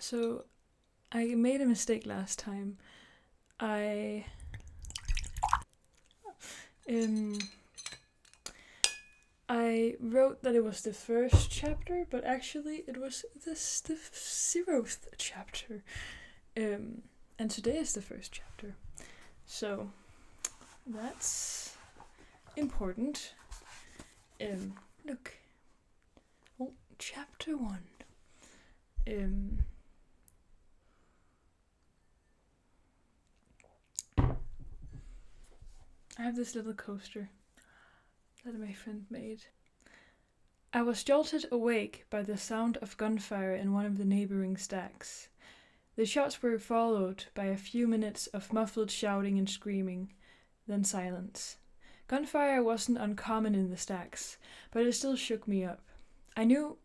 So I made a mistake last time. I um I wrote that it was the first chapter, but actually it was the 0th chapter. And today is the first chapter. So that's important. Look. Oh, chapter 1. I have this little coaster that my friend made. I was jolted awake by the sound of gunfire in one of the neighboring stacks. The shots were followed by a few minutes of muffled shouting and screaming, then silence. Gunfire wasn't uncommon in the stacks, but it still shook me up. I knew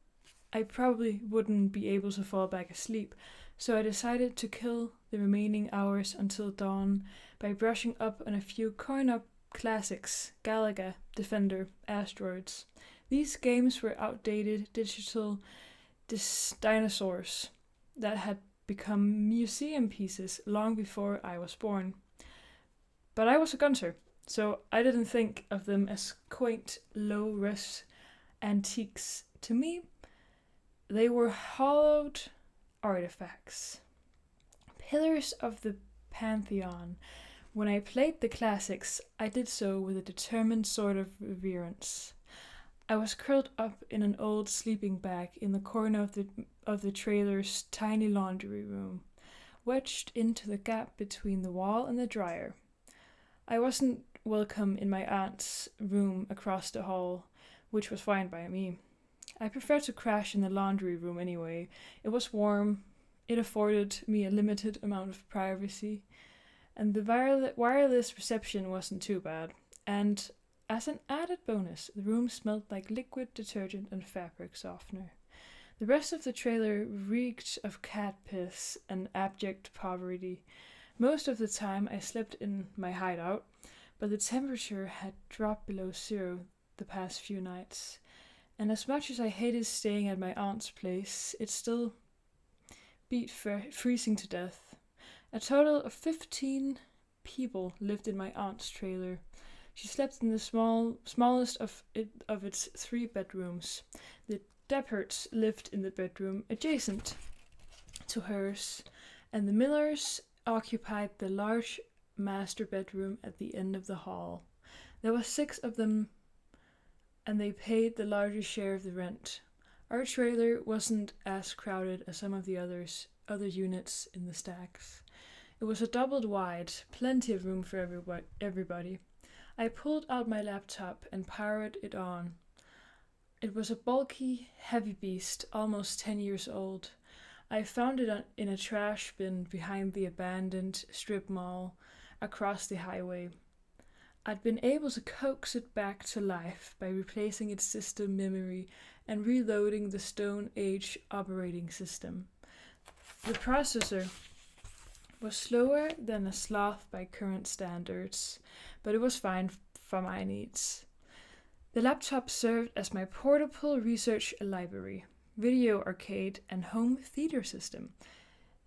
I probably wouldn't be able to fall back asleep, so I decided to kill the remaining hours until dawn by brushing up on a few coin-op classics, Galaga, Defender, Asteroids. These games were outdated digital dinosaurs that had become museum pieces long before I was born. But I was a gunter, so I didn't think of them as quaint, low-res antiques. To me, they were hollowed artifacts, pillars of the pantheon. When I played the classics, I did so with a determined sort of reverence. I was curled up in an old sleeping bag in the corner of the trailer's tiny laundry room, wedged into the gap between the wall and the dryer. I wasn't welcome in my aunt's room across the hall, which was fine by me. I preferred to crash in the laundry room anyway. It was warm, it afforded me a limited amount of privacy, and the wireless reception wasn't too bad. And as an added bonus, the room smelled like liquid detergent and fabric softener. The rest of the trailer reeked of cat piss and abject poverty. Most of the time I slept in my hideout, but the temperature had dropped below 0 the past few nights. And as much as I hated staying at my aunt's place, it still beat freezing to death. A total of 15 people lived in my aunt's trailer. She slept in the smallest of its 3 bedrooms. The Depperts lived in the bedroom adjacent to hers, and the Millers occupied the large master bedroom at the end of the hall. There were 6 of them, and they paid the largest share of the rent. Our trailer wasn't as crowded as some of the other units in the stacks. It was a doubled wide, plenty of room for everybody. I pulled out my laptop and powered it on. It was a bulky, heavy beast, almost 10 years old. I found it in a trash bin behind the abandoned strip mall across the highway. I'd been able to coax it back to life by replacing its system memory and reloading the Stone Age operating system. The processor was slower than a sloth by current standards, but it was fine for my needs. The laptop served as my portable research library, video arcade, and home theater system.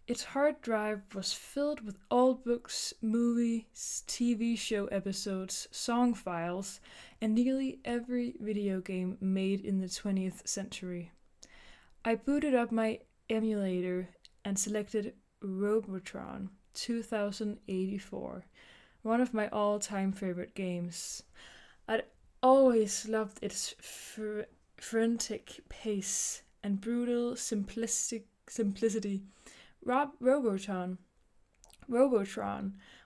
Its hard drive was filled with old books, movies, TV show episodes, song files, and nearly every video game made in the 20th century. I booted up my emulator and selected Robotron 2084, one of my all-time favorite games. I'd always loved its frantic pace and brutal simplicity. Robotron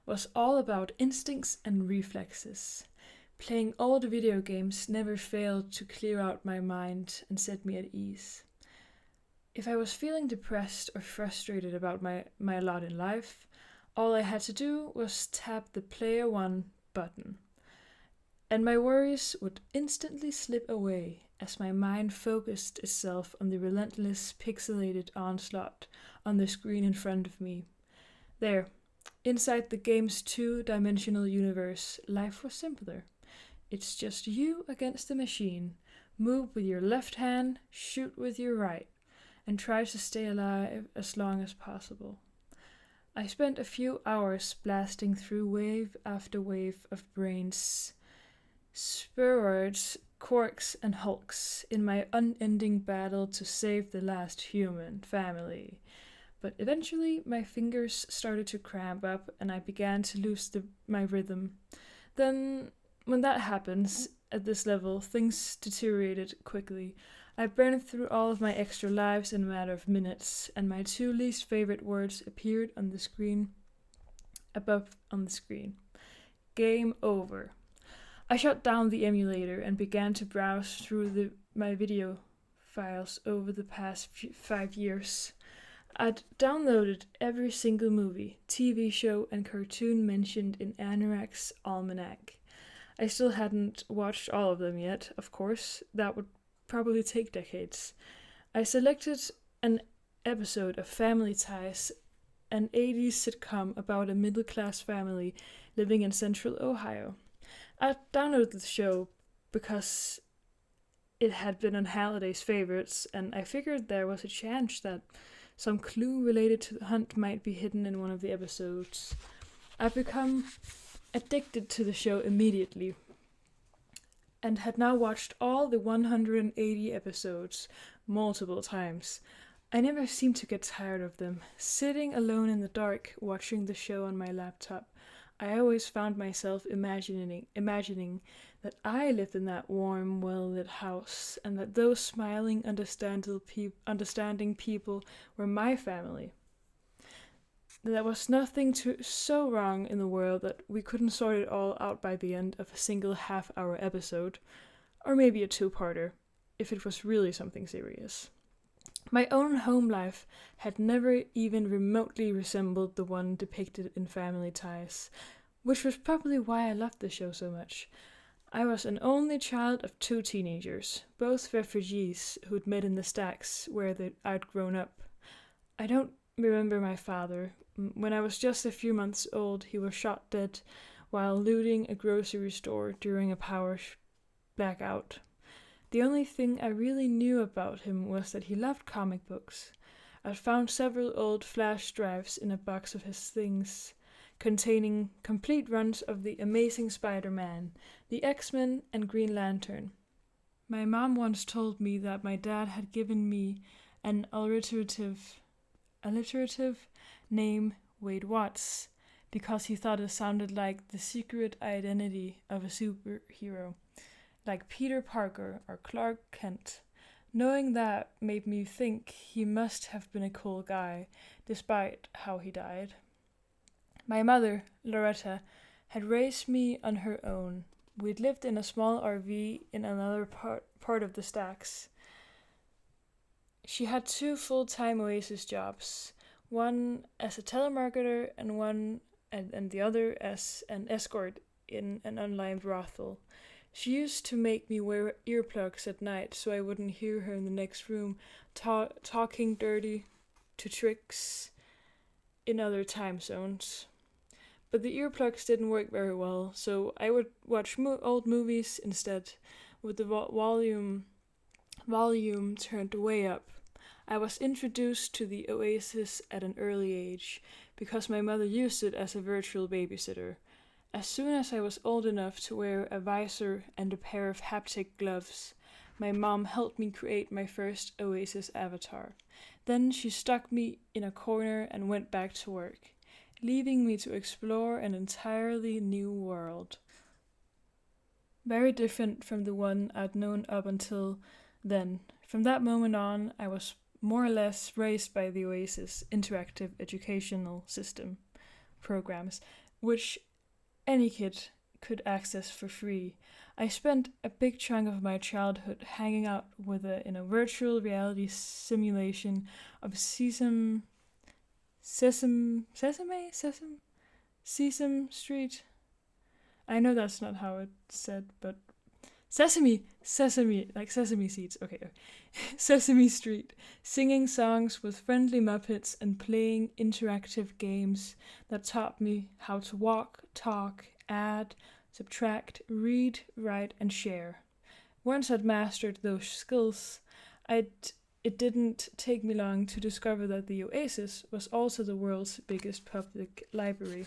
was all about instincts and reflexes. Playing all the video games never failed to clear out my mind and set me at ease. If I was feeling depressed or frustrated about my lot in life, all I had to do was tap the Player 1 button, and my worries would instantly slip away as my mind focused itself on the relentless pixelated onslaught on the screen in front of me. There, inside the game's 2-dimensional universe, life was simpler. It's just you against the machine. Move with your left hand, shoot with your right. and try to stay alive as long as possible. I spent a few hours blasting through wave after wave of brains, spheroids, quarks, and hulks in my unending battle to save the last human family. But eventually my fingers started to cramp up and I began to lose my rhythm. Then, when that happens, at this level, things deteriorated quickly. I burned through all of my extra lives in a matter of minutes, and my two least favorite words appeared on the screen, above on the screen. Game over. I shut down the emulator and began to browse through my video files over the past 5 years. I'd downloaded every single movie, TV show, and cartoon mentioned in Anorak's almanac. I still hadn't watched all of them yet, of course. That would probably take decades. I selected an episode of Family Ties, an 80s sitcom about a middle-class family living in central Ohio. I downloaded the show because it had been on Halliday's favorites, and I figured there was a chance that some clue related to the hunt might be hidden in one of the episodes. I've become addicted to the show immediately, and had now watched all the 180 episodes multiple times. I never seemed to get tired of them. Sitting alone in the dark, watching the show on my laptop, I always found myself imagining that I lived in that warm, well-lit house, and that those smiling, understanding people were my family. There was nothing so wrong in the world that we couldn't sort it all out by the end of a single half-hour episode, or maybe a two-parter, if it was really something serious. My own home life had never even remotely resembled the one depicted in Family Ties, which was probably why I loved the show so much. I was an only child of 2 teenagers, both refugees who'd met in the stacks where I'd grown up. I don't remember my father. When I was just a few months old, he was shot dead while looting a grocery store during a power blackout. The only thing I really knew about him was that he loved comic books. I'd found several old flash drives in a box of his things, containing complete runs of The Amazing Spider-Man, The X-Men, and Green Lantern. My mom once told me that my dad had given me an alliterative name, Wade Watts, because he thought it sounded like the secret identity of a superhero, like Peter Parker or Clark Kent. Knowing that made me think he must have been a cool guy, despite how he died. My mother, Loretta, had raised me on her own. We'd lived in a small RV in another part of the stacks. She had 2 full-time Oasis jobs, one as a telemarketer and the other as an escort in an online brothel. She used to make me wear earplugs at night so I wouldn't hear her in the next room talking dirty to tricks in other time zones. But the earplugs didn't work very well, so I would watch old movies instead, with the volume turned way up. I was introduced to the Oasis at an early age, because my mother used it as a virtual babysitter. As soon as I was old enough to wear a visor and a pair of haptic gloves, my mom helped me create my first Oasis avatar. Then she stuck me in a corner and went back to work, leaving me to explore an entirely new world. Very different from the one I'd known up until then. From that moment on, I was more or less raised by the Oasis interactive educational system programs, which any kid could access for free. I spent a big chunk of my childhood hanging out with it in a virtual reality simulation of Sesame Street. I know that's not how it's said, but Sesame, like sesame seeds, okay. Sesame Street, singing songs with friendly Muppets and playing interactive games that taught me how to walk, talk, add, subtract, read, write, and share. Once I'd mastered those skills, I'd it didn't take me long to discover that the Oasis was also the world's biggest public library,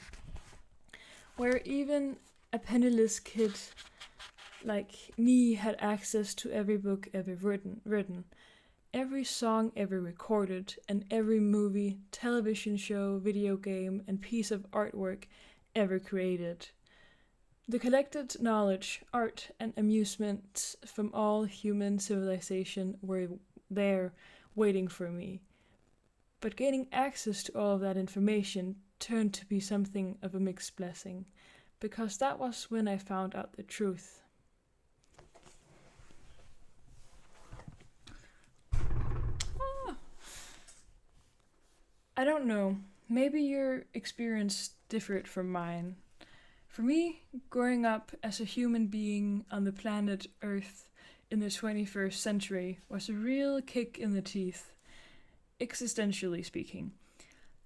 where even a penniless kid like me had access to every book ever written, every song ever recorded, and every movie, television show, video game, and piece of artwork ever created. The collected knowledge, art, and amusement from all human civilization were there waiting for me. But gaining access to all of that information turned to be something of a mixed blessing, because that was when I found out the truth. I don't know. Maybe your experience differed from mine. For me, growing up as a human being on the planet Earth in the 21st century was a real kick in the teeth, existentially speaking.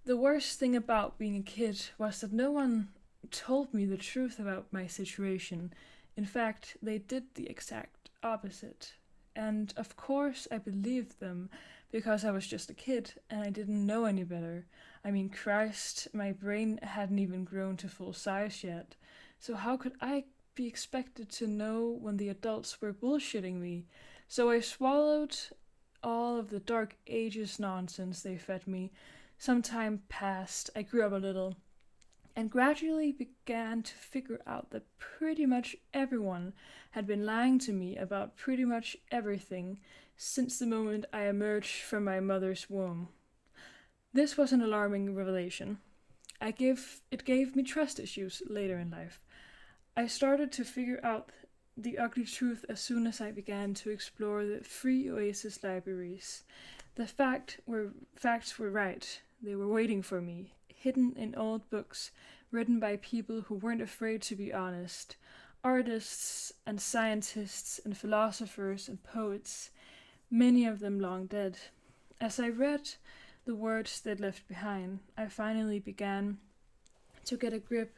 The worst thing about being a kid was that no one told me the truth about my situation. In fact, they did the exact opposite. And of course, I believed them because I was just a kid and I didn't know any better. I mean, Christ, my brain hadn't even grown to full size yet. So, how could I be expected to know when the adults were bullshitting me? So, I swallowed all of the Dark Ages nonsense they fed me. Some time passed, I grew up a little, and gradually began to figure out that pretty much everyone had been lying to me about pretty much everything since the moment I emerged from my mother's womb. This was an alarming revelation. It gave me trust issues later in life. I started to figure out the ugly truth as soon as I began to explore the free Oasis libraries. The facts were right. They were waiting for me, hidden in old books written by people who weren't afraid to be honest, artists and scientists and philosophers and poets, many of them long dead. As I read the words they'd left behind, I finally began to get a grip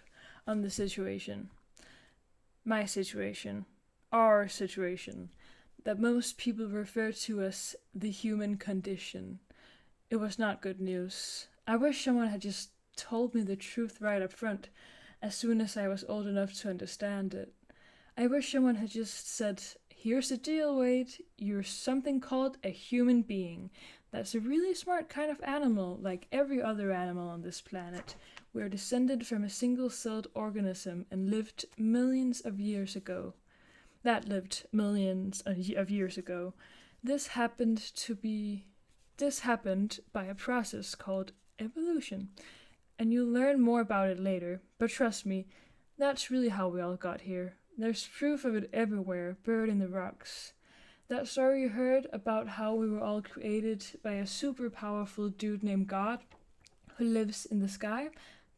on the situation. My situation, our situation, that most people refer to as the human condition. It was not good news. I wish someone had just told me the truth right up front, as soon as I was old enough to understand it. I wish someone had just said, "Here's the deal, Wade. You're something called a human being. That's a really smart kind of animal, like every other animal on this planet. We're descended from a single-celled organism and lived millions of years ago. That lived millions of years ago. This happened by a process called evolution. And you'll learn more about it later, but trust me, that's really how we all got here. There's proof of it everywhere, buried in the rocks. That story you heard about how we were all created by a super powerful dude named God who lives in the sky?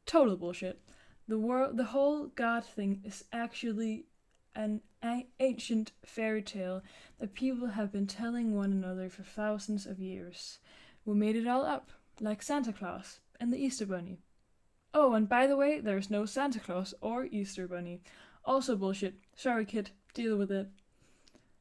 Total bullshit. The whole God thing is actually an ancient fairy tale that people have been telling one another for thousands of years. We made it all up, like Santa Claus and the Easter Bunny. Oh, and by the way, there's no Santa Claus or Easter Bunny. Also bullshit. Sorry, kid. Deal with it.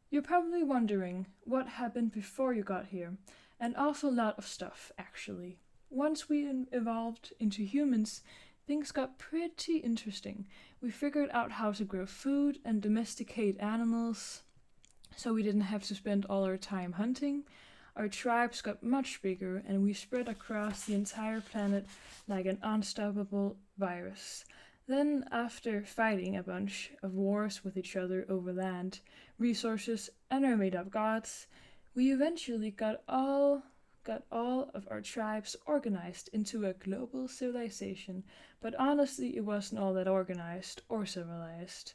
You're probably wondering what happened before you got here. An awful lot of stuff, actually. Once we evolved into humans, things got pretty interesting. We figured out how to grow food and domesticate animals, so we didn't have to spend all our time hunting. Our tribes got much bigger, and we spread across the entire planet like an unstoppable virus. Then, after fighting a bunch of wars with each other over land, resources, and our made-up gods, we eventually got all of our tribes organized into a global civilization. But honestly, it wasn't all that organized or civilized.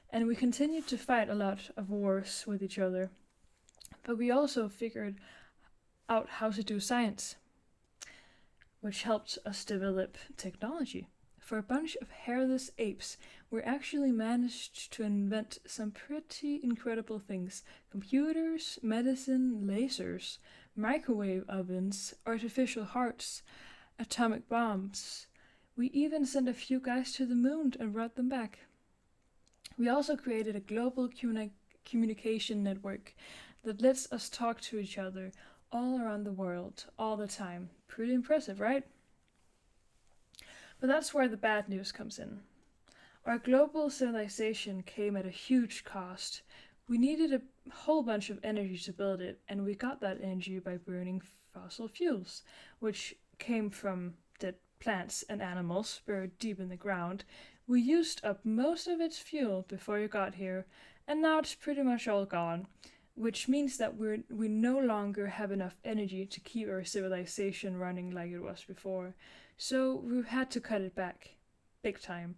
And we continued to fight a lot of wars with each other. But we also figured out how to do science, which helped us develop technology. For a bunch of hairless apes, we actually managed to invent some pretty incredible things: computers, medicine, lasers, microwave ovens, artificial hearts, atomic bombs. We even sent a few guys to the moon and brought them back. We also created a global communication network that lets us talk to each other all around the world, all the time. Pretty impressive, right? But that's where the bad news comes in. Our global civilization came at a huge cost. We needed a whole bunch of energy to build it, and we got that energy by burning fossil fuels, which came from dead plants and animals buried deep in the ground. We used up most of its fuel before you got here, and now it's pretty much all gone, which means that we no longer have enough energy to keep our civilization running like it was before. So we've had to cut it back, big time.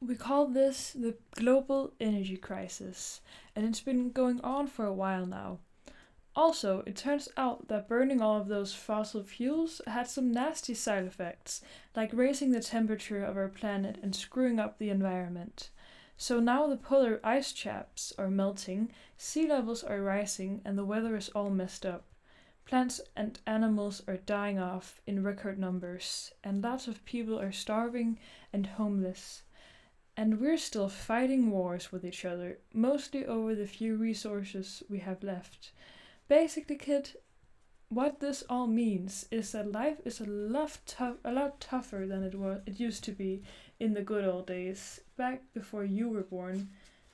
We call this the global energy crisis, and it's been going on for a while now. Also, it turns out that burning all of those fossil fuels had some nasty side effects, like raising the temperature of our planet and screwing up the environment. So now the polar ice caps are melting, sea levels are rising, and the weather is all messed up. Plants and animals are dying off in record numbers, and lots of people are starving and homeless. And we're still fighting wars with each other, mostly over the few resources we have left. Basically, kid, what this all means is that life is a lot tougher than it used to be in the good old days, back before you were born.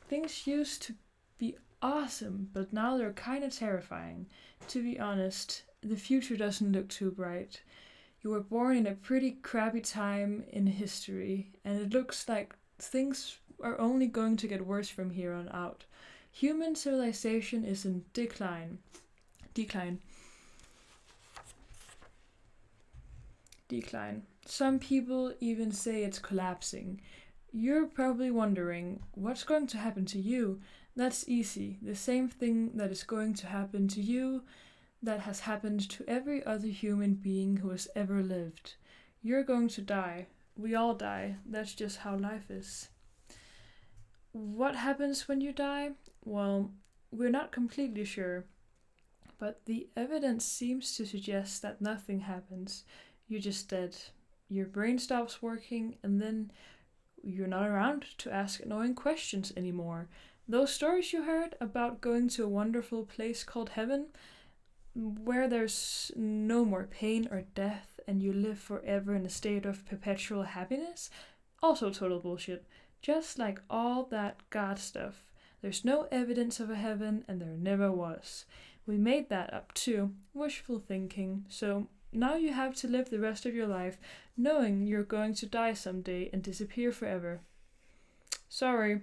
Things used to be awesome, but now they're kind of terrifying. To be honest, the future doesn't look too bright. You were born in a pretty crappy time in history, and it looks like things are only going to get worse from here on out. Human civilization is in decline. Decline. Some people even say it's collapsing. You're probably wondering, what's going to happen to you? That's easy. The same thing that is going to happen to you that has happened to every other human being who has ever lived. You're going to die. We all die. That's just how life is. What happens when you die? Well, we're not completely sure, but the evidence seems to suggest that nothing happens. You're just dead. Your brain stops working, and then you're not around to ask annoying questions anymore. Those stories you heard about going to a wonderful place called heaven, where there's no more pain or death and you live forever in a state of perpetual happiness, also total bullshit. Just like all that God stuff. There's no evidence of a heaven, and there never was. We made that up too. Wishful thinking. So now you have to live the rest of your life knowing you're going to die someday and disappear forever. Sorry.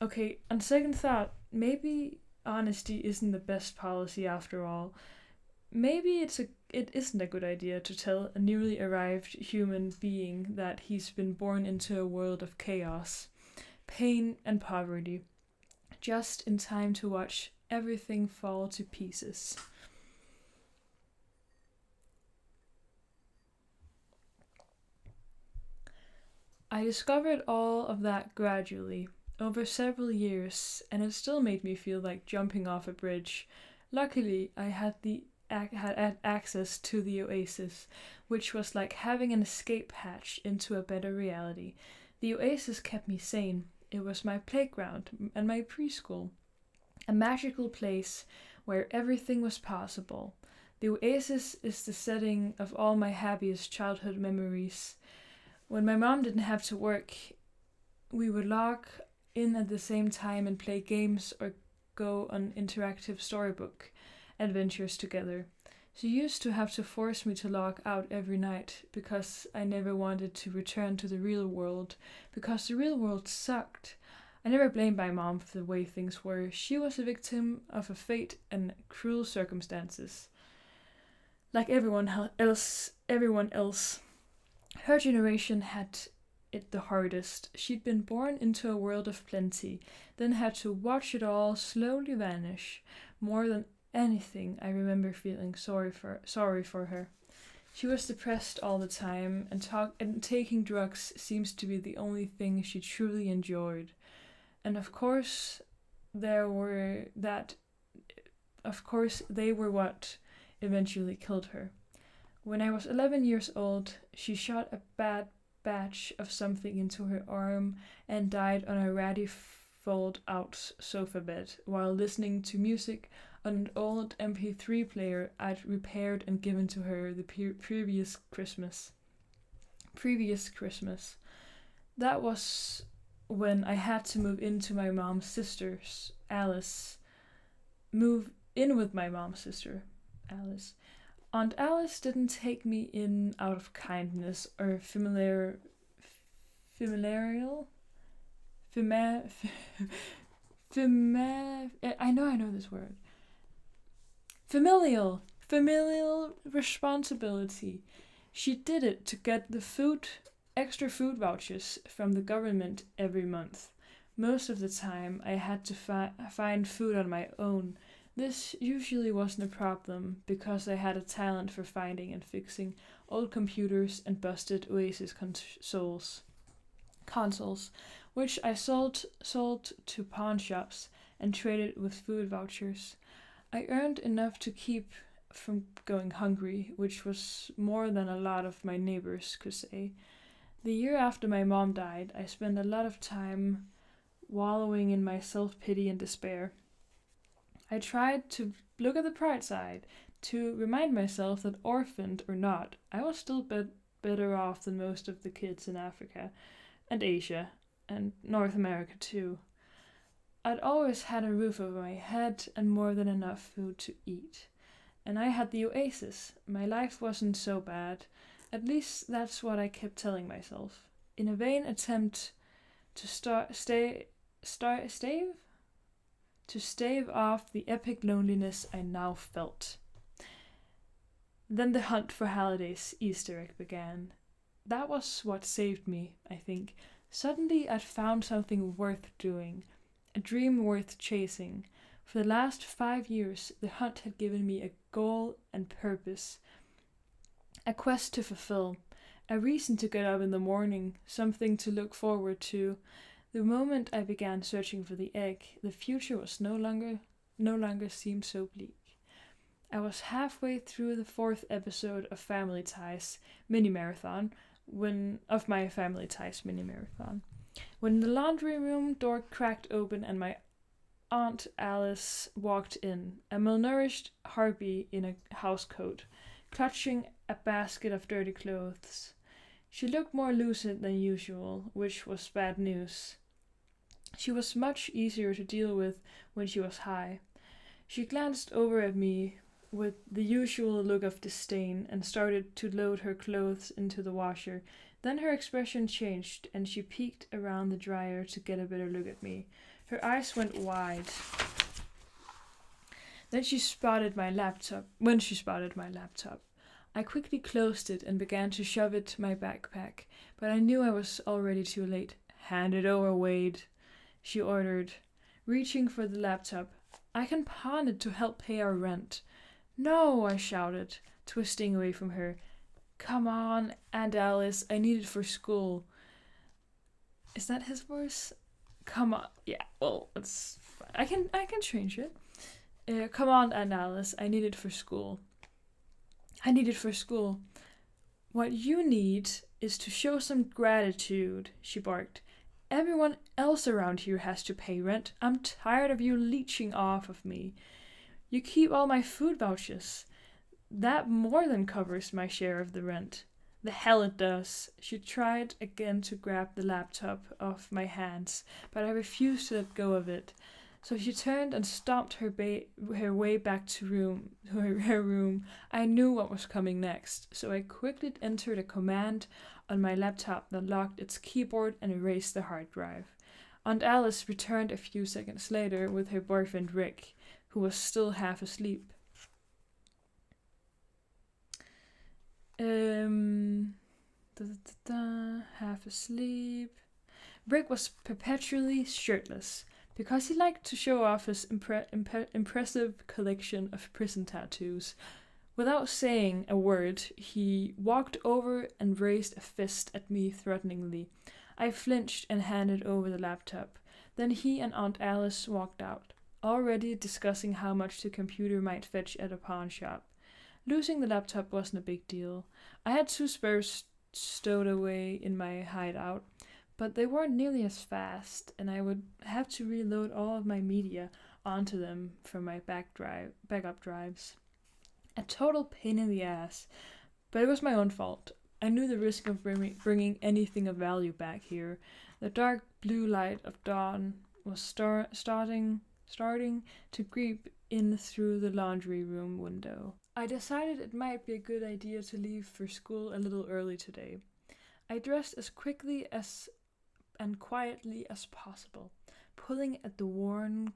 Okay, on second thought, maybe honesty isn't the best policy after all. Maybe it isn't a good idea to tell a newly arrived human being that he's been born into a world of chaos, pain, and poverty, just in time to watch everything fall to pieces. I discovered all of that gradually, over several years, and it still made me feel like jumping off a bridge. Luckily, I had access to the oasis, which was like having an escape hatch into a better reality. The oasis kept me sane. It was my playground and my preschool, a magical place where everything was possible. The oasis is the setting of all my happiest childhood memories. When my mom didn't have to work, we would log in at the same time and play games or go on interactive storybook adventures together. She used to have to force me to log out every night because I never wanted to return to the real world, because the real world sucked. I never blamed my mom for the way things were. She was a victim of a fate and cruel circumstances. Like everyone else. Her generation had it the hardest. She'd been born into a world of plenty, then had to watch it all slowly vanish. More than anything, I remember feeling sorry for her. She was depressed all the time, and taking drugs seems to be the only thing she truly enjoyed. And of course, they were what eventually killed her. When I was 11 years old, she shot a bad batch of something into her arm and died on a ratty fold-out sofa bed while listening to music an old MP3 player I'd repaired and given to her the previous Christmas. Previous Christmas. That was when I had to move into my mom's sister's, Alice. Move in with my mom's sister, Alice. Aunt Alice didn't take me in out of kindness or familial, fama, I know this word. Familial responsibility. She did it to get the extra food vouchers from the government every month. Most of the time, I had to find food on my own. This usually wasn't a problem because I had a talent for finding and fixing old computers and busted Oasis consoles, which I sold to pawn shops and traded with food vouchers. I earned enough to keep from going hungry, which was more than a lot of my neighbors could say. The year after my mom died, I spent a lot of time wallowing in my self-pity and despair. I tried to look at the bright side, to remind myself that orphaned or not, I was still better off than most of the kids in Africa and Asia and North America too. I'd always had a roof over my head and more than enough food to eat. And I had the Oasis. My life wasn't so bad. At least that's what I kept telling myself. In a vain attempt to stave off the epic loneliness I now felt. Then the hunt for Halliday's Easter egg began. That was what saved me, I think. Suddenly I'd found something worth doing, a dream worth chasing. For the last 5 years, the hunt had given me a goal and purpose, a quest to fulfill, a reason to get up in the morning, something to look forward to. The moment I began searching for the egg, the future was no longer seemed so bleak. I was halfway through the 4th episode of Family Ties mini marathon when the laundry room door cracked open and my Aunt Alice walked in, a malnourished harpy in a housecoat, clutching a basket of dirty clothes. She looked more lucid than usual, which was bad news. She was much easier to deal with when she was high. She glanced over at me with the usual look of disdain and started to load her clothes into the washer. Then her expression changed and she peeked around the dryer to get a better look at me. Her eyes went wide. When she spotted my laptop, I quickly closed it and began to shove it to my backpack, but I knew I was already too late. "Hand it over, Wade," she ordered, reaching for the laptop. "I can pawn it to help pay our rent." "No," I shouted, twisting away from her. "Come on, Aunt Alice, I need it for school." Is that his voice? Come on. Yeah, well, I can change it. Come on, Aunt Alice, I need it for school. I need it for school. "What you need is to show some gratitude," she barked. "Everyone else around here has to pay rent. I'm tired of you leeching off of me. You keep all my food vouchers. That more than covers my share of the rent." "The hell it does." She tried again to grab the laptop off my hands, but I refused to let go of it. So she turned and stomped her way back to her room. I knew what was coming next, so I quickly entered a command on my laptop that locked its keyboard and erased the hard drive. Aunt Alice returned a few seconds later with her boyfriend Rick, who was still half asleep. Half asleep. Rick was perpetually shirtless, because he liked to show off his impressive collection of prison tattoos. Without saying a word, he walked over and raised a fist at me threateningly. I flinched and handed over the laptop. Then he and Aunt Alice walked out, already discussing how much the computer might fetch at a pawn shop. Losing the laptop wasn't a big deal. I had 2 spares stowed away in my hideout, but they weren't nearly as fast, and I would have to reload all of my media onto them from my backup drives. A total pain in the ass, but it was my own fault. I knew the risk of bringing anything of value back here. The dark blue light of dawn was starting to creep in through the laundry room window. I decided it might be a good idea to leave for school a little early today. I dressed as quickly as and quietly as possible, pulling at the worn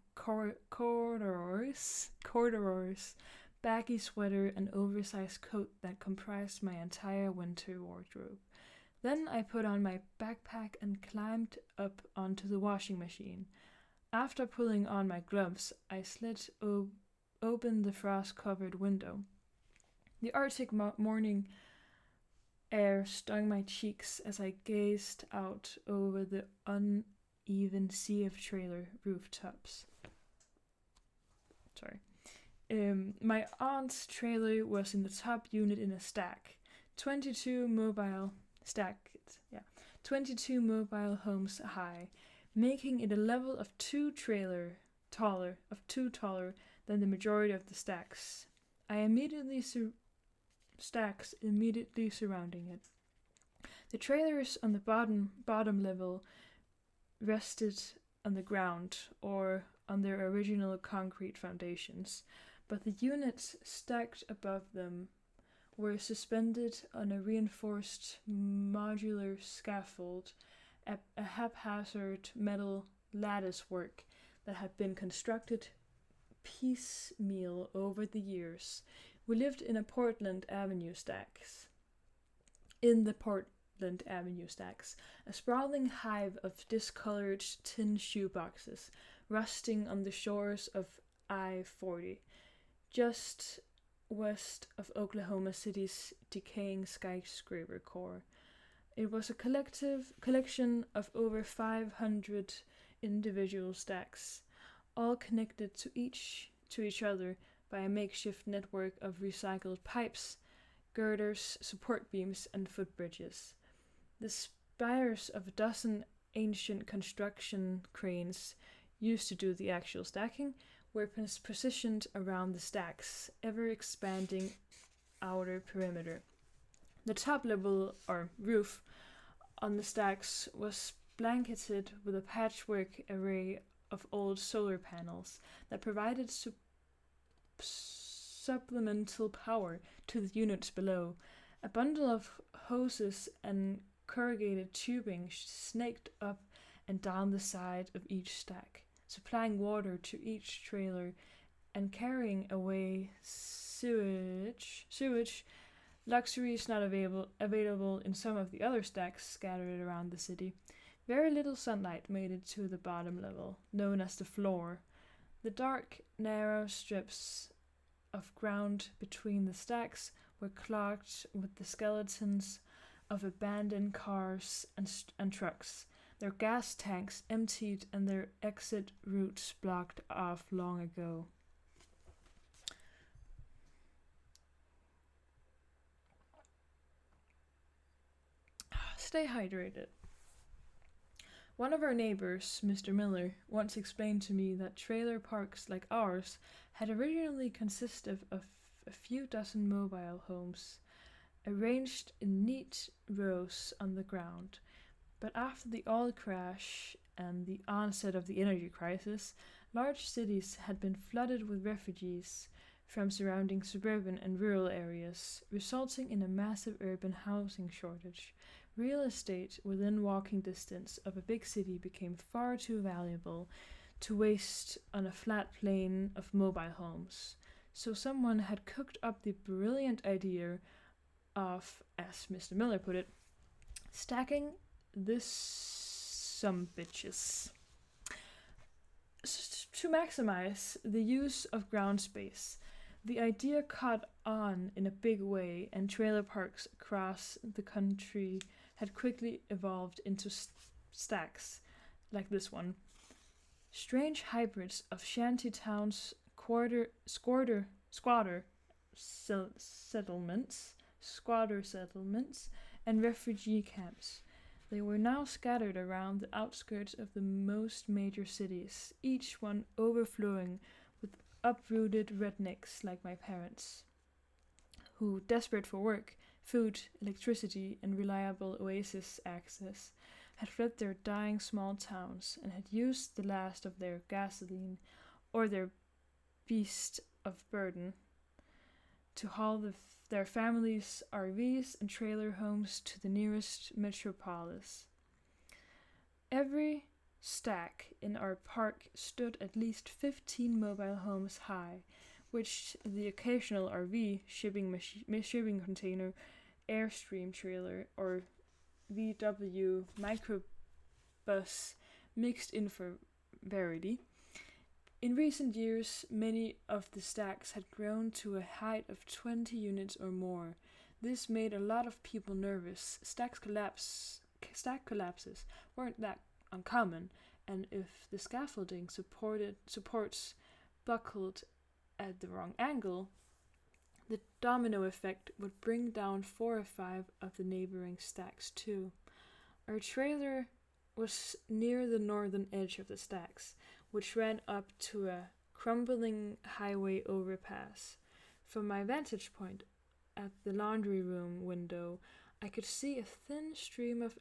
corduroys, baggy sweater and oversized coat that comprised my entire winter wardrobe. Then I put on my backpack and climbed up onto the washing machine. After pulling on my gloves, I slid open the frost-covered window. The Arctic morning air stung my cheeks as I gazed out over the uneven sea of trailer rooftops. My aunt's trailer was in the top unit in a stack. 22 mobile homes high, making it a level of two taller than the majority of the stacks. Stacks immediately surrounding it. The trailers on the bottom level rested on the ground or on their original concrete foundations, but the units stacked above them were suspended on a reinforced modular scaffold, a haphazard metal lattice work that had been constructed piecemeal over the years. We lived in the Portland Avenue stacks, a sprawling hive of discolored tin shoeboxes, rusting on the shores of I-40, just west of Oklahoma City's decaying skyscraper core. It was a collection of over 500 individual stacks, all connected to each other by a makeshift network of recycled pipes, girders, support beams, and footbridges. The spires of a dozen ancient construction cranes used to do the actual stacking were positioned around the stack's ever-expanding outer perimeter. The top level, or roof, on the stacks was blanketed with a patchwork array of old solar panels that provided supplemental power to the units below. A bundle of hoses and corrugated tubing snaked up and down the side of each stack, supplying water to each trailer and carrying away sewage, luxuries not available in some of the other stacks scattered around the city. Very little sunlight made it to the bottom level, known as the floor. The dark, narrow strips of ground between the stacks were clogged with the skeletons of abandoned cars and trucks, their gas tanks emptied and their exit routes blocked off long ago. Stay hydrated. One of our neighbors, Mr. Miller, once explained to me that trailer parks like ours had originally consisted of a few dozen mobile homes, arranged in neat rows on the ground. But after the oil crash and the onset of the energy crisis, large cities had been flooded with refugees from surrounding suburban and rural areas, resulting in a massive urban housing shortage. Real estate within walking distance of a big city became far too valuable to waste on a flat plain of mobile homes. So someone had cooked up the brilliant idea of, as Mr. Miller put it, stacking this some bitches to maximize the use of ground space. The idea caught on in a big way, and trailer parks across the country had quickly evolved into stacks like this one. Strange hybrids of shanty towns, squatter settlements, and refugee camps. They were now scattered around the outskirts of the most major cities, each one overflowing with uprooted rednecks like my parents, who, desperate for work, food, electricity, and reliable oasis access, had fled their dying small towns and had used the last of their gasoline or their beast of burden to haul their families' RVs and trailer homes to the nearest metropolis. Every stack in our park stood at least 15 mobile homes high, which the occasional RV, shipping container, Airstream trailer, or VW microbus mixed in for variety. In recent years, many of the stacks had grown to a height of 20 units or more. This made a lot of people nervous. Stack collapses weren't that uncommon, and if the scaffolding supports buckled at the wrong angle, the domino effect would bring down 4 or 5 of the neighboring stacks too. Our trailer was near the northern edge of the stacks, which ran up to a crumbling highway overpass. From my vantage point at the laundry room window, I could see a thin stream of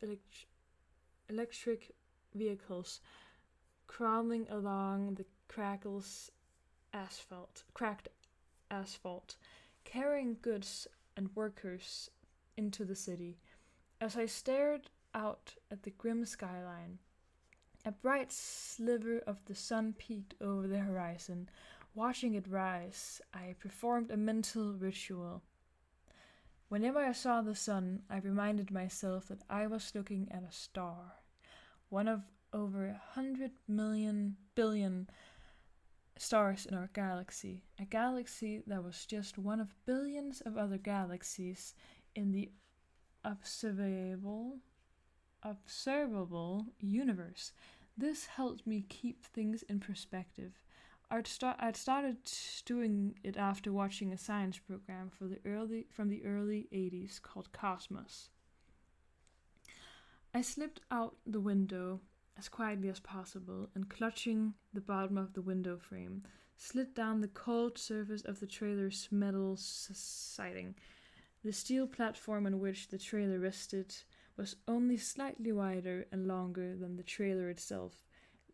electric vehicles crawling along the cracked asphalt, carrying goods and workers into the city. As I stared out at the grim skyline, a bright sliver of the sun peeked over the horizon. Watching it rise, I performed a mental ritual. Whenever I saw the sun, I reminded myself that I was looking at a star, one of over 100 billion stars in our galaxy, a galaxy that was just one of billions of other galaxies in the observable universe. This helped me keep things in perspective. I'd started doing it after watching a science program from the early 80s called Cosmos. I slipped out the window as quietly as possible and, clutching the bottom of the window frame, slid down the cold surface of the trailer's metal siding. The steel platform on which the trailer rested was only slightly wider and longer than the trailer itself,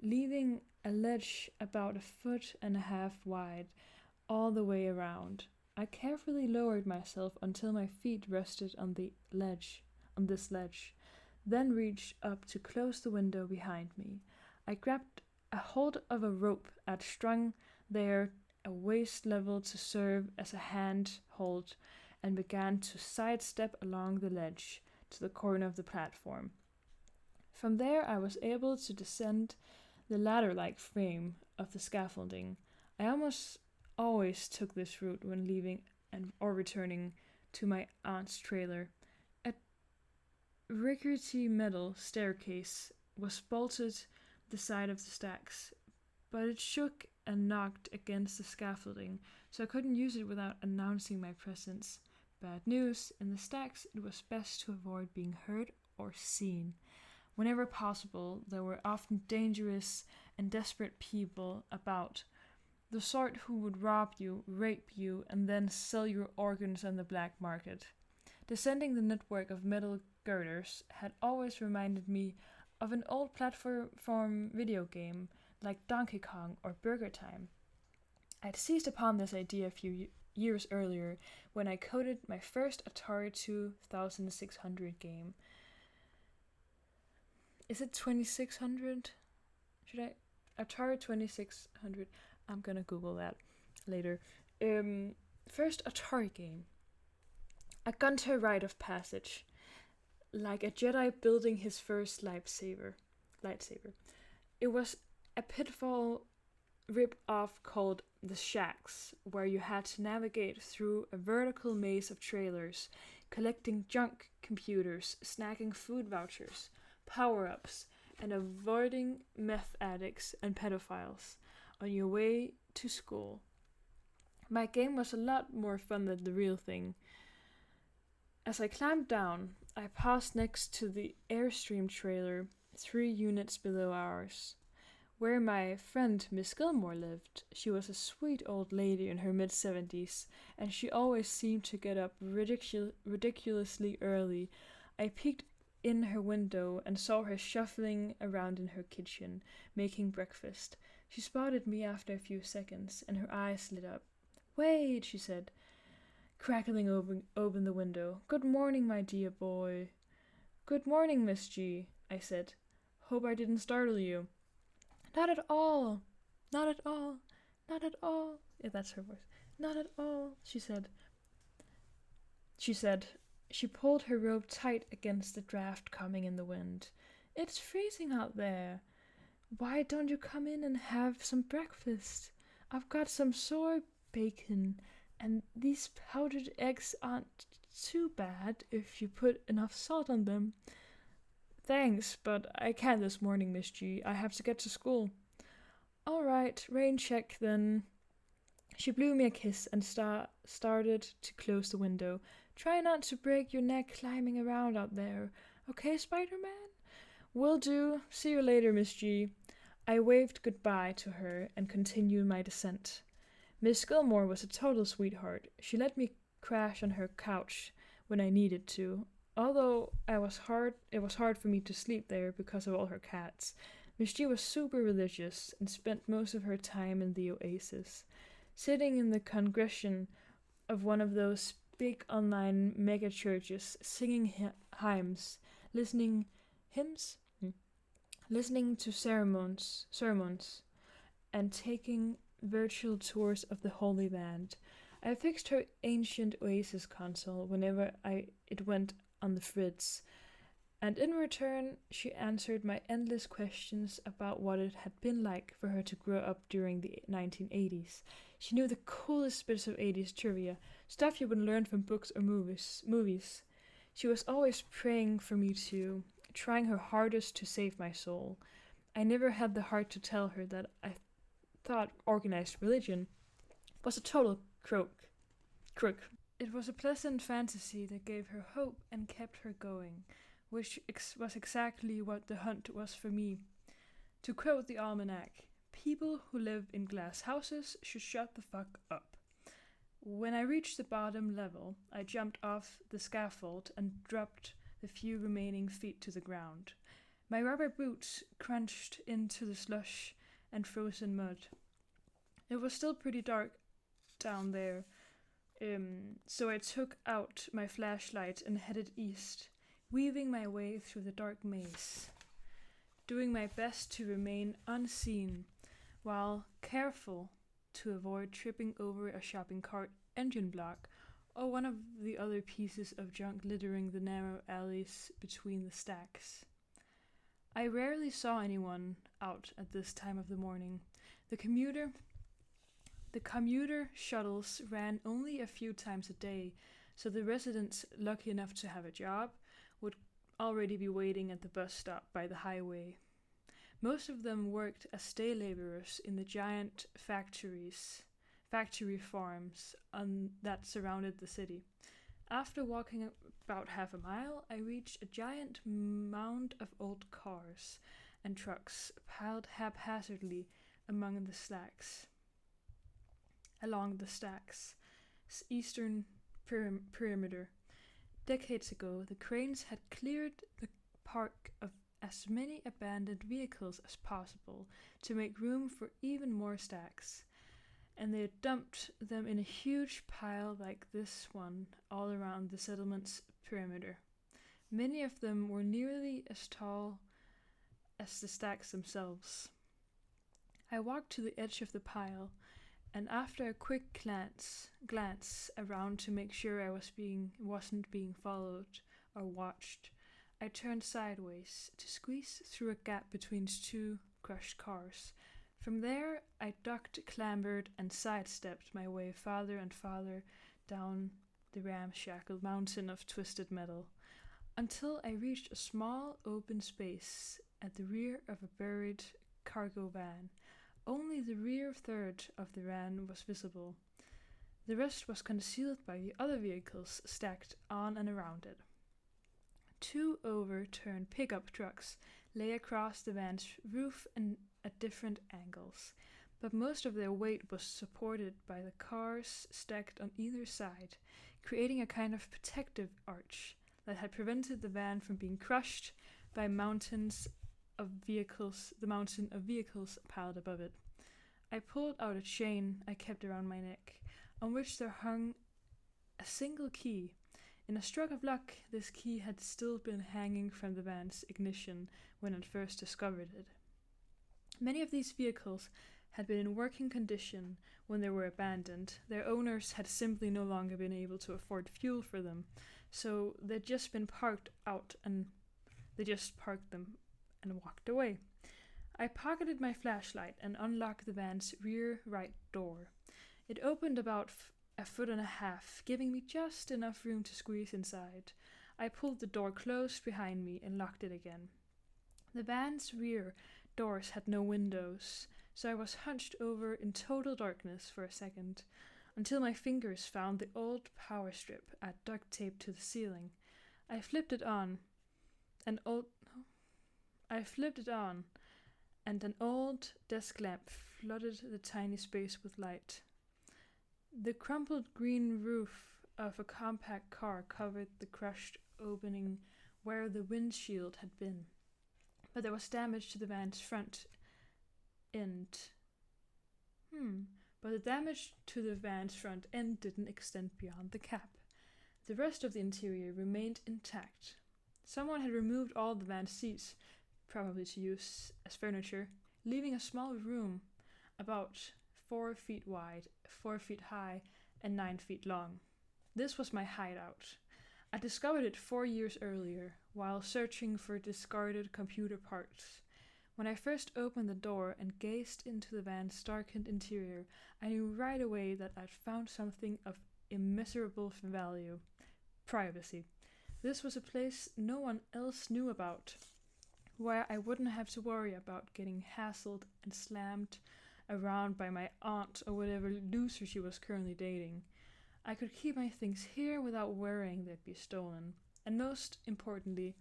leaving a ledge about 1.5 feet wide all the way around. I carefully lowered myself until my feet rested on this ledge, then reached up to close the window behind me. I grabbed a hold of a rope I'd strung there at waist level to serve as a handhold, and began to sidestep along the ledge to the corner of the platform. From there I was able to descend the ladder-like frame of the scaffolding. I almost always took this route when leaving or returning to my aunt's trailer. A rickety metal staircase was bolted the side of the stacks, but it shook and knocked against the scaffolding, so I couldn't use it without announcing my presence. Bad news, in the stacks it was best to avoid being heard or seen. Whenever possible, there were often dangerous and desperate people about, the sort who would rob you, rape you, and then sell your organs on the black market. Descending the network of metal girders had always reminded me of an old platform video game like Donkey Kong or Burger Time. I'd seized upon this idea a few years earlier when I coded my first Atari 2600 game. Is it 2600? Atari 2600? I'm gonna Google that later. First Atari game. A Gunter rite of passage. Like a Jedi building his first lightsaber. It was a Pitfall rip-off called The Shacks, where you had to navigate through a vertical maze of trailers, collecting junk computers, snagging food vouchers, power-ups, and avoiding meth addicts and pedophiles on your way to school. My game was a lot more fun than the real thing. As I climbed down, I passed next to the Airstream trailer, 3 units below ours, where my friend Miss Gilmore lived. She was a sweet old lady in her mid-70s, and she always seemed to get up ridiculously early. I peeked in her window and saw her shuffling around in her kitchen, making breakfast. She spotted me after a few seconds, and her eyes lit up. "Wait," she said, crackling open the window. "Good morning, my dear boy." "Good morning, Miss G," I said. "Hope I didn't startle you." "Not at all. Not at all. Not at all." Yeah, that's her voice. "Not at all," she said. She pulled her robe tight against the draft coming in the wind. "It's freezing out there. Why don't you come in and have some breakfast? I've got some soy bacon, and these powdered eggs aren't too bad if you put enough salt on them." "Thanks, but I can't this morning, Miss G. I have to get to school." "All right, rain check then." She blew me a kiss and started to close the window. "Try not to break your neck climbing around out there. Okay, Spider-Man?" "Will do. See you later, Miss G." I waved goodbye to her and continued my descent. Miss Gilmore was a total sweetheart. She let me crash on her couch when I needed to, although it was hard for me to sleep there because of all her cats. Miss G was super religious and spent most of her time in the oasis, sitting in the congregation of one of those big online mega churches, singing hymns, hymns, listening to sermons, and taking virtual tours of the Holy Land. I fixed her ancient Oasis console whenever it went on the fritz, and in return she answered my endless questions about what it had been like for her to grow up during the 1980s. She knew the coolest bits of 80s trivia, stuff you would learn from books or movies. She was always praying for me too, trying her hardest to save my soul. I never had the heart to tell her that I thought organized religion was a total crook. It was a pleasant fantasy that gave her hope and kept her going, which was exactly what the hunt was for me. To quote the almanac, "People who live in glass houses should shut the fuck up." When I reached the bottom level, I jumped off the scaffold and dropped the few remaining feet to the ground. My rubber boots crunched into the slush and frozen mud. It was still pretty dark down there, so I took out my flashlight and headed east, weaving my way through the dark maze, doing my best to remain unseen while careful to avoid tripping over a shopping cart engine block or one of the other pieces of junk littering the narrow alleys between the stacks. I rarely saw anyone out at this time of the morning. The commuter shuttles ran only a few times a day, so the residents lucky enough to have a job would already be waiting at the bus stop by the highway. Most of them worked as day laborers in the giant factory farms that surrounded the city. After walking about half a mile, I reached a giant mound of old cars and trucks piled haphazardly along the stacks' eastern perimeter. Decades ago, the cranes had cleared the park of as many abandoned vehicles as possible to make room for even more stacks, and they had dumped them in a huge pile like this one all around the settlement's perimeter. Many of them were nearly as tall as the stacks themselves. I walked to the edge of the pile, and after a quick glance around to make sure I wasn't being followed or watched, I turned sideways to squeeze through a gap between two crushed cars. From there, I ducked, clambered, and sidestepped my way farther and farther down the ramshackle mountain of twisted metal, until I reached a small open space at the rear of a buried cargo van. Only the rear third of the van was visible. The rest was concealed by the other vehicles stacked on and around it. Two overturned pickup trucks lay across the van's roof and at different angles, but most of their weight was supported by the cars stacked on either side, creating a kind of protective arch that had prevented the van from being crushed by the mountain of vehicles piled above it. I pulled out a chain I kept around my neck, on which there hung a single key. In a stroke of luck, this key had still been hanging from the van's ignition when I first discovered it. Many of these vehicles had been in working condition when they were abandoned. Their owners had simply no longer been able to afford fuel for them, so they'd just been parked out, and they just parked them and walked away. I pocketed my flashlight and unlocked the van's rear right door. It opened about a foot and a half, giving me just enough room to squeeze inside. I pulled the door closed behind me and locked it again. The van's rear doors had no windows, so I was hunched over in total darkness for a second, until my fingers found the old power strip I'd duct taped to the ceiling. I flipped it on, and an old desk lamp flooded the tiny space with light. The crumpled green roof of a compact car covered the crushed opening where the windshield had been, but there was damage to the van's front end. But the damage to the van's front end didn't extend beyond the cap. The rest of the interior remained intact. Someone had removed all the van's seats, probably to use as furniture, leaving a small room about 4 feet wide, 4 feet high, and 9 feet long. This was my hideout. I discovered it 4 years earlier, while searching for discarded computer parts. When I first opened the door and gazed into the van's darkened interior, I knew right away that I'd found something of immeasurable value: privacy. This was a place no one else knew about, where I wouldn't have to worry about getting hassled and slammed around by my aunt or whatever loser she was currently dating. I could keep my things here without worrying they'd be stolen. And most importantly,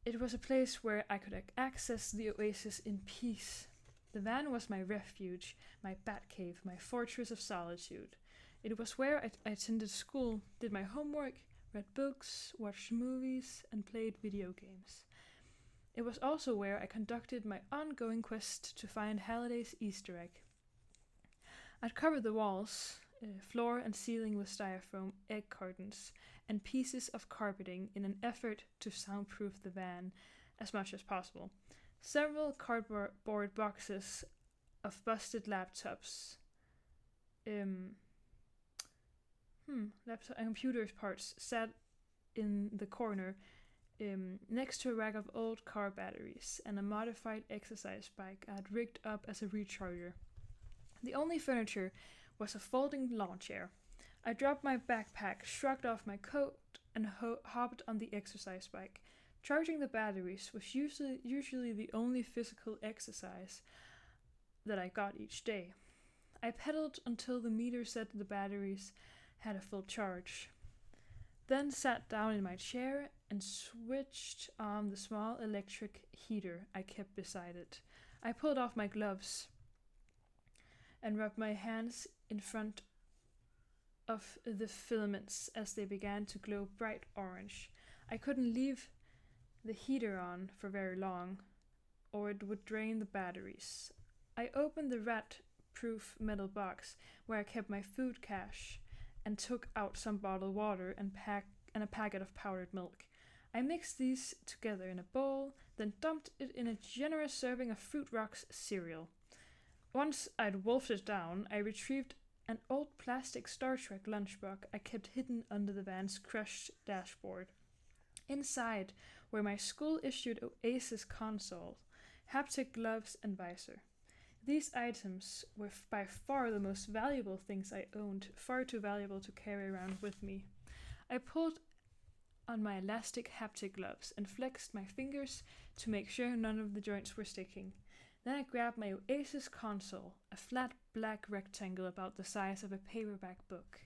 it was a place where I could access the oasis in peace. The van was my refuge, my bat cave, my fortress of solitude. It was where I attended school, did my homework, read books, watched movies, and played video games. It was also where I conducted my ongoing quest to find Halliday's Easter egg. I'd covered the walls, floor and ceiling with styrofoam egg cartons and pieces of carpeting in an effort to soundproof the van as much as possible. Several cardboard boxes of busted laptops, laptop and computer parts sat in the corner, next to a rack of old car batteries and a modified exercise bike I had rigged up as a recharger. The only furniture was a folding lawn chair. I dropped my backpack, shrugged off my coat, and hopped on the exercise bike. Charging the batteries was usually the only physical exercise that I got each day. I pedaled until the meter said the batteries had a full charge, then sat down in my chair and switched on the small electric heater I kept beside it. I pulled off my gloves and rubbed my hands in front of the filaments as they began to glow bright orange. I couldn't leave the heater on for very long, or it would drain the batteries. I opened the rat-proof metal box where I kept my food cache and took out some bottled water and a packet of powdered milk. I mixed these together in a bowl, then dumped it in a generous serving of Fruit Rocks cereal. Once I'd wolfed it down, I retrieved an old plastic Star Trek lunchbox I kept hidden under the van's crushed dashboard. Inside were my school-issued Oasis console, haptic gloves, and visor. These items were by far the most valuable things I owned, far too valuable to carry around with me. I pulled on my elastic haptic gloves and flexed my fingers to make sure none of the joints were sticking. Then I grabbed my Oasis console, a flat black rectangle about the size of a paperback book.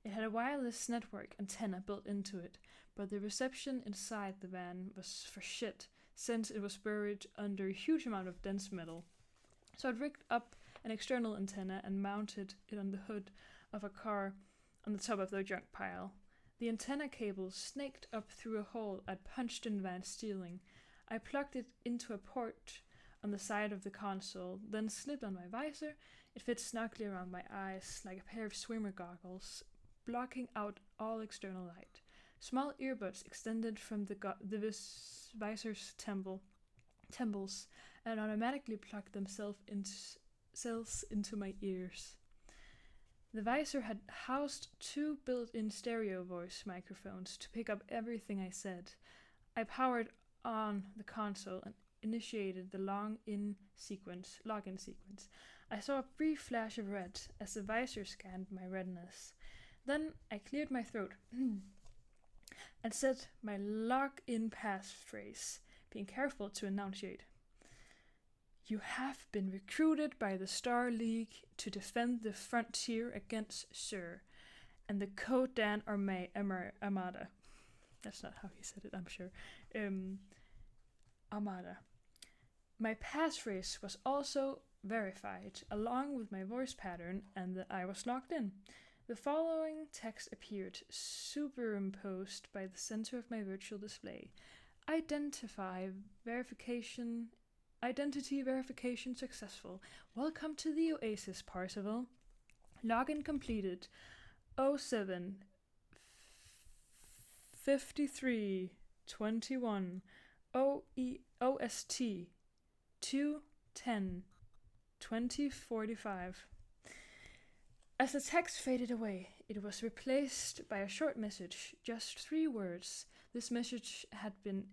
It had a wireless network antenna built into it, but the reception inside the van was for shit, since it was buried under a huge amount of dense metal. So I'd rigged up an external antenna and mounted it on the hood of a car on the top of the junk pile. The antenna cable snaked up through a hole I'd punched in the van's ceiling. I plugged it into a port on the side of the console, then slipped on my visor. It fit snugly around my eyes like a pair of swimmer goggles, blocking out all external light. Small earbuds extended from the visor's temples and automatically plugged themselves into my ears. The visor had housed 2 built-in stereo voice microphones to pick up everything I said. I powered on the console and initiated the login sequence. I saw a brief flash of red as the visor scanned my retinas. Then I cleared my throat and said my login passphrase, being careful to enunciate. You have been recruited by the Star League to defend the frontier against Sir and the Kodan Armada. That's not how he said it, I'm sure. Armada. My passphrase was also verified, along with my voice pattern, and that I was logged in. The following text appeared, superimposed by the center of my virtual display. Identity verification successful. Welcome to the Oasis, Parzival. Login completed. 07 53 21 OST 210 2045. As the text faded away, it was replaced by a short message, just 3 words. This message had been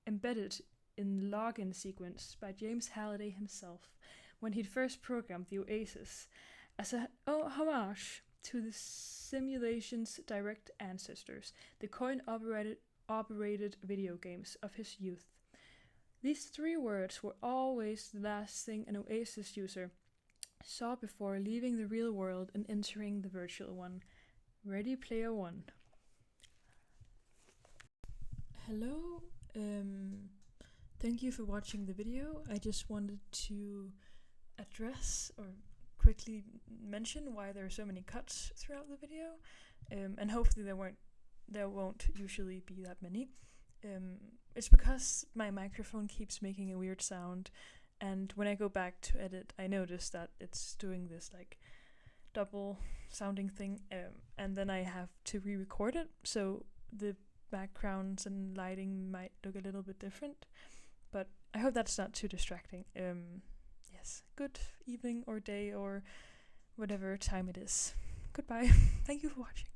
embedded in the login sequence by James Halliday himself when he'd first programmed the Oasis as a homage to the simulation's direct ancestors, the coin-operated video games of his youth. These 3 words were always the last thing an Oasis user saw before leaving the real world and entering the virtual one. Ready Player One. Hello, thank you for watching the video. I just wanted to address or quickly mention why there are so many cuts throughout the video, and hopefully there won't usually be that many. It's because my microphone keeps making a weird sound, and when I go back to edit, I notice that it's doing this like double sounding thing, and then I have to re-record it, so the backgrounds and lighting might look a little bit different, but I hope that's not too distracting. Yes, good evening or day or whatever time it is. Goodbye. Thank you for watching.